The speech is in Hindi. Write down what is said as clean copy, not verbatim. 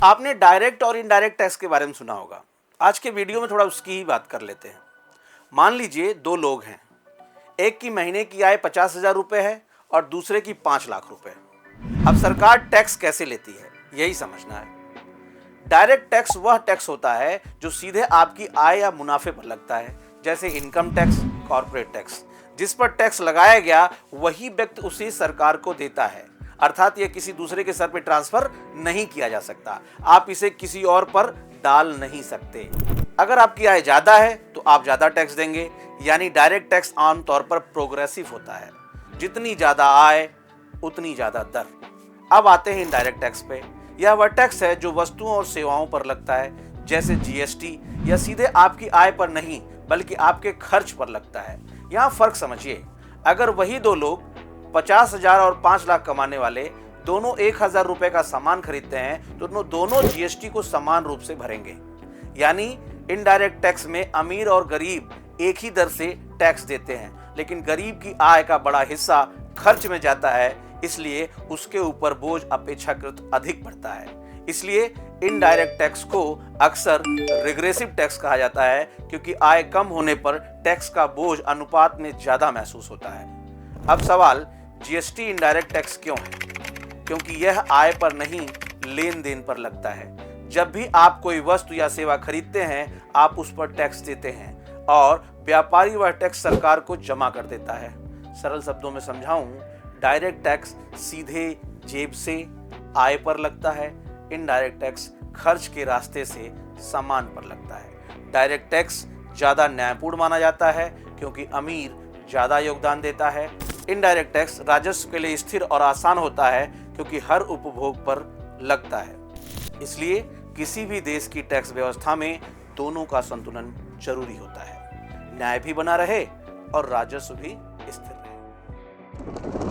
आपने डायरेक्ट और इनडायरेक्ट टैक्स के बारे में सुना होगा। आज के वीडियो में थोड़ा उसकी ही बात कर लेते हैं। मान लीजिए दो लोग हैं, एक की महीने की आय 50,000 रुपये है और दूसरे की 5 लाख रुपए। अब सरकार टैक्स कैसे लेती है, यही समझना है। डायरेक्ट टैक्स वह टैक्स होता है जो सीधे आपकी आय या मुनाफे पर लगता है, जैसे इनकम टैक्स, कॉर्पोरेट टैक्स। जिस पर टैक्स लगाया गया वही व्यक्ति उसे सरकार को देता है, अर्थात यह किसी दूसरे के सर पे ट्रांसफर नहीं किया जा सकता। आप इसे किसी और पर डाल नहीं सकते। अगर आपकी आय ज्यादा है तो आप ज्यादा टैक्स देंगे, यानी डायरेक्ट टैक्स आमतौर पर प्रोग्रेसिव होता है। जितनी ज्यादा आय उतनी ज्यादा दर। अब आते हैं इनडायरेक्ट टैक्स पे। यह वह टैक्स है जो वस्तुओं और सेवाओं पर लगता है, जैसे जीएसटी। यह सीधे आपकी आय पर नहीं बल्कि आपके खर्च पर लगता है। यहाँ फर्क समझिए, अगर वही दो लोग 50,000 और 5 लाख कमाने वाले दोनों 1,000 रुपए का सामान खरीदते हैं तो दोनों जीएसटी को समान रूप से भरेंगे। यानी इनडायरेक्ट टैक्स में अमीर और गरीब एक ही दर से टैक्स देते हैं, लेकिन गरीब की आय का बड़ा हिस्सा खर्च में जाता है, इसलिए उसके ऊपर बोझ अपेक्षाकृत अधिक पड़ता है। इसलिए इनडायरेक्ट टैक्स को अक्सर रिग्रेसिव टैक्स कहा जाता है, क्योंकि आय कम होने पर टैक्स का बोझ अनुपात में ज्यादा महसूस होता है। अब सवाल, जीएसटी इनडायरेक्ट टैक्स क्यों है? क्योंकि यह आय पर नहीं, लेन देन पर लगता है। जब भी आप कोई वस्तु या सेवा खरीदते हैं आप उस पर टैक्स देते हैं और व्यापारी वह टैक्स सरकार को जमा कर देता है। सरल शब्दों में समझाऊं, डायरेक्ट टैक्स सीधे जेब से आय पर लगता है, इनडायरेक्ट टैक्स खर्च के रास्ते से सामान पर लगता है। डायरेक्ट टैक्स ज्यादा न्यायपूर्ण माना जाता है क्योंकि अमीर ज्यादा योगदान देता है। इनडायरेक्ट टैक्स राजस्व के लिए स्थिर और आसान होता है क्योंकि हर उपभोग पर लगता है। इसलिए किसी भी देश की टैक्स व्यवस्था में दोनों का संतुलन जरूरी होता है। न्याय भी बना रहे और राजस्व भी स्थिर रहे।